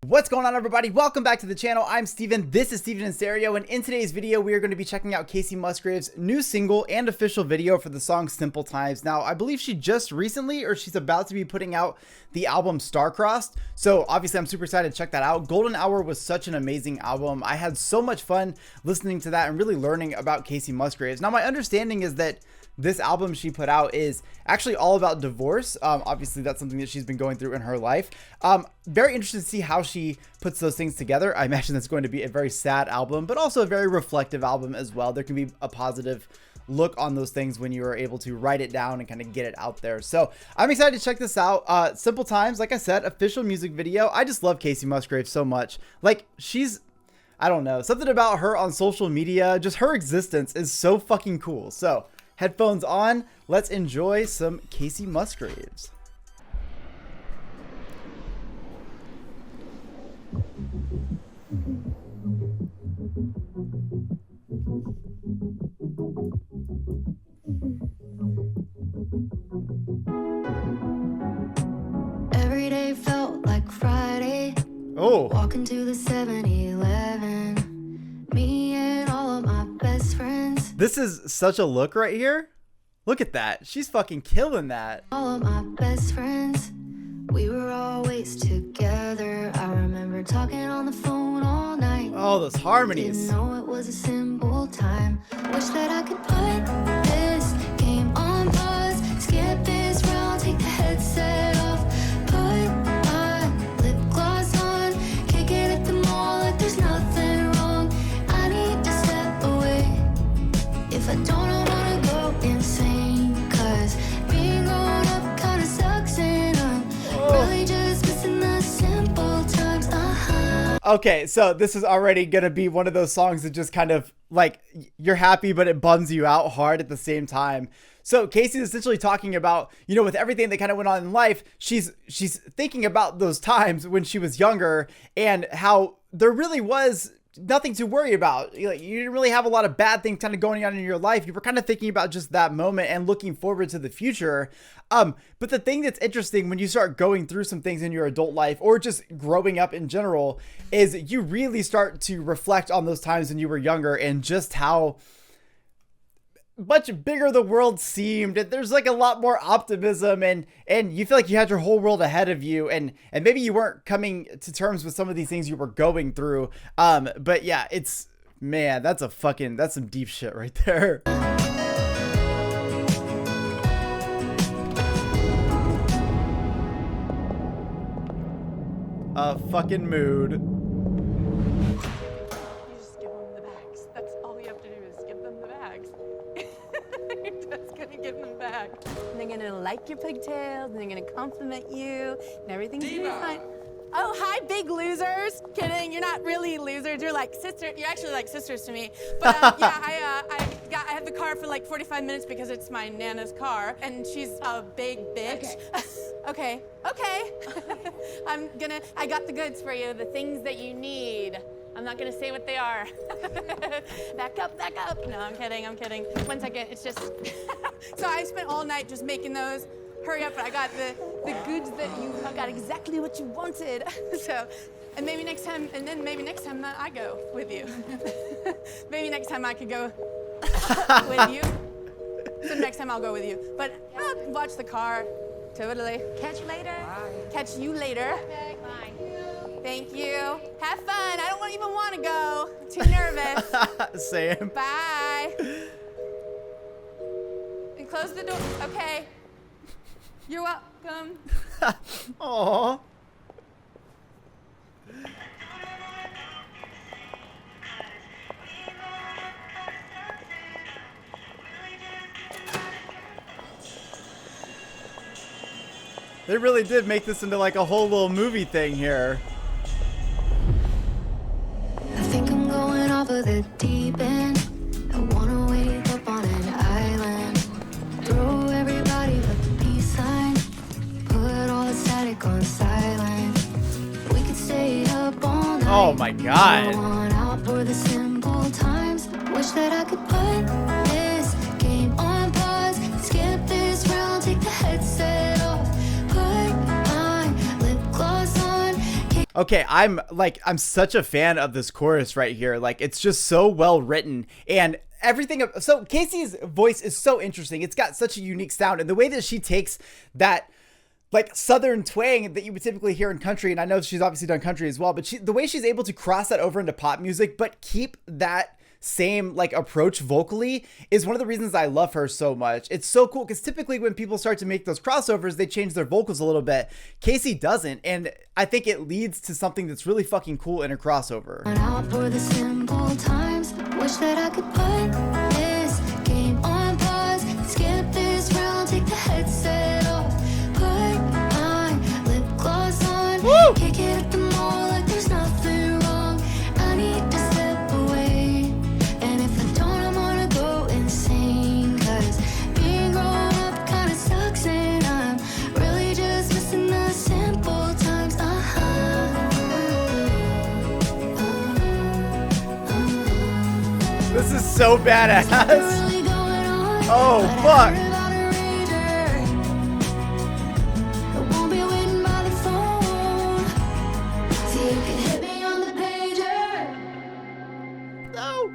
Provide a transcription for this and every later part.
What's going on, everybody? Welcome back to the channel. I'm Steven. This is Steven in Stereo, and in today's video we are going to be checking out KACEY Musgraves' new single and official video for the song Simple Times. Now, I believe she just recently, or she's about to be putting out the album Star-Crossed, so obviously I'm super excited to check that out. Golden Hour was such an amazing album. I had so much fun listening to that and really learning about KACEY Musgraves. Now, my understanding is that this album she put out is actually all about divorce. Obviously that's something that she's been going through in her life. Very interested to see how she puts those things together. I imagine that's going to be a very sad album, but also a very reflective album as well. There can be a positive look on those things when you are able to write it down and kind of get it out there. So I'm excited to check this out. Simple Times, like I said, official music video. I just love KACEY Musgraves so much. Like, I don't know, something about her on social media, just her existence is so fucking cool. So headphones on, let's enjoy some KACEY Musgraves. Every day felt like Friday. Oh. Walking to the 7-Eleven. Me and all of my best friends. This is such a look right here. Look at that. She's fucking killing that. All of my best friends. We were always together. I remember talking on the phone all night. Oh, those harmonies. Didn't know it was a simple time. Wish that I could put this game on pause. Skip this round, take the headset off. Put my lip gloss on. Kick it at the mall like there's nothing wrong. I need to step away. If I don't, I wanna go insane. Cause being grown up kinda sucks and I'm really just missing the simple times. Okay, so this is already gonna be one of those songs that just kind of like, you're happy but it bums you out hard at the same time. So KACEY is essentially talking about, you know, with everything that kind of went on in life, she's thinking about those times when she was younger and how there really was nothing to worry about. You didn't really have a lot of bad things kind of going on in your life. You were kind of thinking about just that moment and looking forward to the future. But the thing that's interesting when you start going through some things in your adult life or just growing up in general is you really start to reflect on those times when you were younger and just how much bigger the world seemed. There's like a lot more optimism and you feel like you had your whole world ahead of you and maybe you weren't coming to terms with some of these things you were going through. But yeah, man, that's some deep shit right there. A fucking mood. You just give them the bags. That's all you have to do is give them the bags. You're just gonna give them back. And they're gonna like your pigtails, and they're gonna compliment you, and everything's gonna be fine. Oh, hi, big losers. Kidding, you're not really losers. You're like sisters. You're actually like sisters to me. But yeah, I had the car for like 45 minutes because it's my Nana's car, and she's a big bitch. Okay. Okay. I got the goods for you, the things that you need. I'm not gonna say what they are. Back up, back up. No, I'm kidding. 1 second, it's just, so I spent all night just making those. Hurry up, I got the goods that I got exactly what you wanted. So, and maybe next time I go with you. Maybe next time I could go with you. So next time I'll go with you. But watch the car, totally. Catch you later. Bye. Catch you later. Bye. Thank you. Have fun. I don't even want to go. I'm too nervous. Same. Bye. And close the door. Okay. You're welcome. Aww. They really did make this into like a whole little movie thing here. I think I'm going off of the deep end. I wanna wake up on an island. Throw everybody but the peace sign. Put all the static on silent. We could stay up all night. Oh my god. Go on out for the simple times. Wish that I could put this game on pause. Skip this round, take the headset off. Put my lip gloss on. Okay, I'm such a fan of this chorus right here. Like, it's just so well written, and everything. So KACEY's voice is so interesting. It's got such a unique sound, and the way that she takes that like southern twang that you would typically hear in country, and I know she's obviously done country as well, but the way she's able to cross that over into pop music but keep that same like approach vocally is one of the reasons I love her so much. It's so cool because typically when people start to make those crossovers, they change their vocals a little bit. KACEY doesn't, and I think it leads to something that's really fucking cool in a crossover. Out for the simple times, wish that I could put this game on pause, skip this round, take the headset off, put my lip gloss on. Woo! Kick it at the mall like there's nothing wrong. I need to step away, and if I don't, I'm gonna go insane, cause being grown up kinda sucks, and I'm really just missing the simple times. This is so badass. Oh, fuck. No.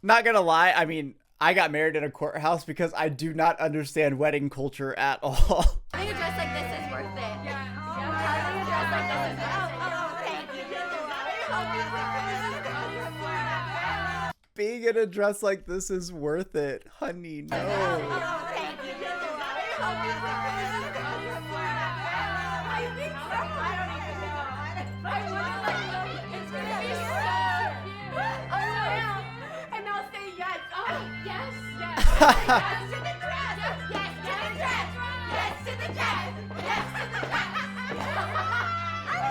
Not gonna lie, I mean, I got married in a courthouse because I do not understand wedding culture at all. Having a dress like this is worth it. Having a dress like this is thank you. Being in a dress like this is worth it. Honey, no. And I'll say yes. Oh, yes, yes. Yes to the dress. Yes to the dress. Yes to the dress. Yes to the dress. I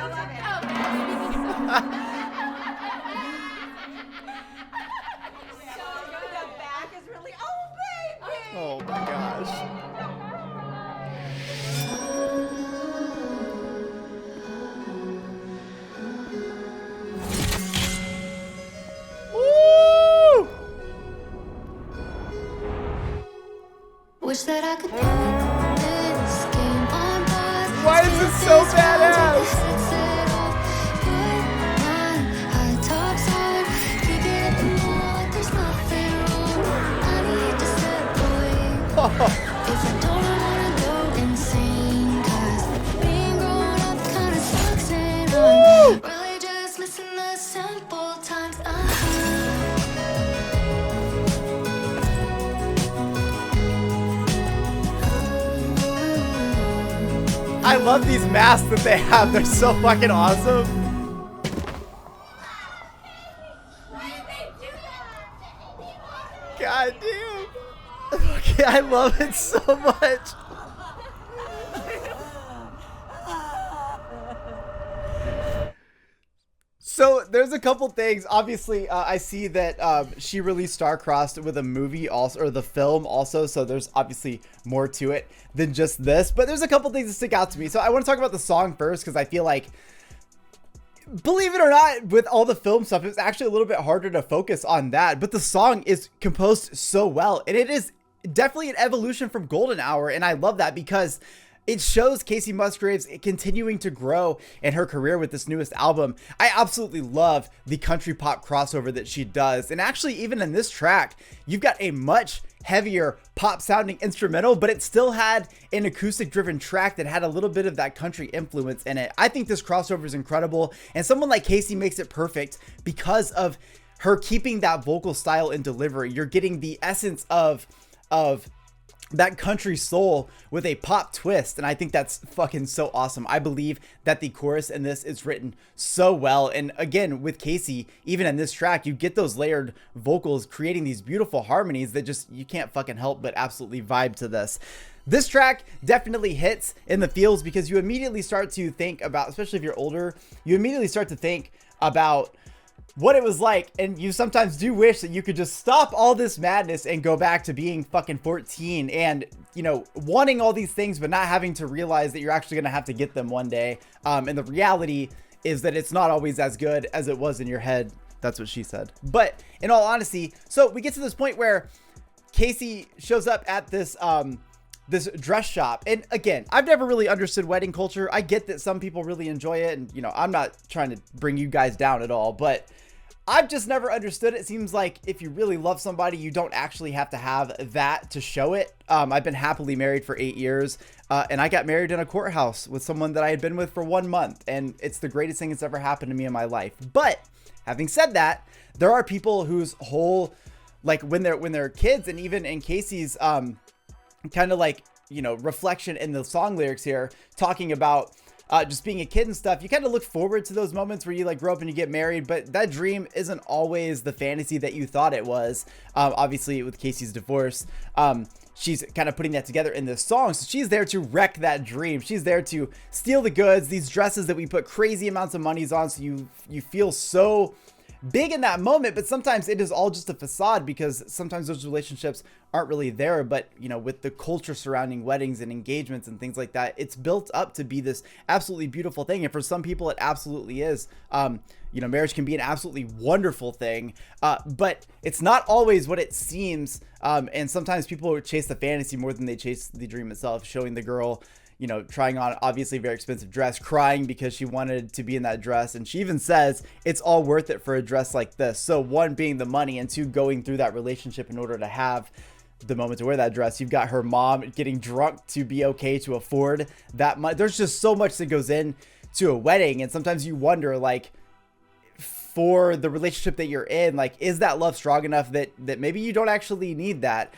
love it. The back is really, oh baby. Oh my gosh. Woo! Wish that I could put this game on pause. Why is this so badass? Put my high tops on, kick it at the mall like there's nothing wrong. I need to step away. If I don't, I wanna go insane, cause being grown up kinda sucks, and I'm really just missing the simple times. I love these masks that they have. They're so fucking awesome. God damn. Okay, I love it so much. So there's a couple things. Obviously, I see that she released Star-Crossed with a movie also, or the film also. So there's obviously more to it than just this. But there's a couple things that stick out to me. So I want to talk about the song first because I feel like, believe it or not, with all the film stuff, it's actually a little bit harder to focus on that. But the song is composed so well, and it is definitely an evolution from Golden Hour, and I love that because it shows KACEY Musgraves continuing to grow in her career with this newest album. I absolutely love the country pop crossover that she does. And actually, even in this track, you've got a much heavier pop sounding instrumental, but it still had an acoustic driven track that had a little bit of that country influence in it. I think this crossover is incredible, and someone like KACEY makes it perfect because of her keeping that vocal style and delivery. You're getting the essence of that country soul with a pop twist, and I think that's fucking so awesome. I believe that the chorus in this is written so well, and again with KACEY, even in this track, you get those layered vocals creating these beautiful harmonies that just, you can't fucking help but absolutely vibe to this. This track definitely hits in the feels because you immediately start to think about, especially if you're older, you immediately start to think about what it was like, and you sometimes do wish that you could just stop all this madness and go back to being fucking 14 and, you know, wanting all these things but not having to realize that you're actually gonna have to get them one day. And the reality is that it's not always as good as it was in your head. That's what she said. But in all honesty, so we get to this point where KACEY shows up at this this dress shop. And again, I've never really understood wedding culture. I get that some people really enjoy it, and you know, I'm not trying to bring you guys down at all, but I've just never understood it. It seems like if you really love somebody, you don't actually have to have that to show it. I've been happily married for 8 years, and I got married in a courthouse with someone that I had been with for 1 month, and it's the greatest thing that's ever happened to me in my life. But having said that, there are people whose whole, like when they're kids, and even in KACEY's kind of like, you know, reflection in the song lyrics here, talking about just being a kid and stuff, you kind of look forward to those moments where you like grow up and you get married, but that dream isn't always the fantasy that you thought it was. Obviously with KACEY's divorce, she's kind of putting that together in this song. So she's there to wreck that dream. She's there to steal the goods, these dresses that we put crazy amounts of monies on. So you feel so big in that moment, but sometimes it is all just a facade, because sometimes those relationships aren't really there. But you know, with the culture surrounding weddings and engagements and things like that, it's built up to be this absolutely beautiful thing. And for some people it absolutely is. You know, marriage can be an absolutely wonderful thing, but it's not always what it seems. And sometimes people chase the fantasy more than they chase the dream itself, showing the girl, you know, trying on obviously a very expensive dress, crying because she wanted to be in that dress. And she even says it's all worth it for a dress like this. So one, being the money, and two, going through that relationship in order to have the moment to wear that dress. You've got her mom getting drunk to be okay to afford that money. There's just so much that goes in to a wedding. And sometimes you wonder, like, for the relationship that you're in, like, is that love strong enough that maybe you don't actually need that?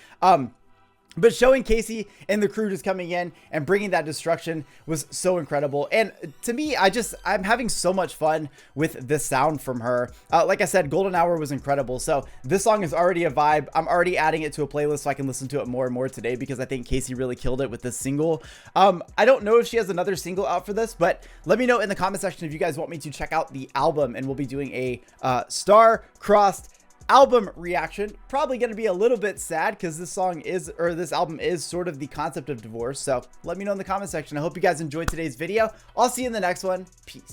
But showing KACEY and the crew just coming in and bringing that destruction was so incredible. And to me, I'm having so much fun with this sound from her. Like I said, Golden Hour was incredible. So this song is already a vibe. I'm already adding it to a playlist so I can listen to it more and more today, because I think KACEY really killed it with this single. I don't know if she has another single out for this, but let me know in the comment section if you guys want me to check out the album, and we'll be doing a star-crossed album reaction. Probably going to be a little bit sad, because this album is sort of the concept of divorce. So let me know in the comment section. I hope you guys enjoyed today's video. I'll see you in the next one. Peace.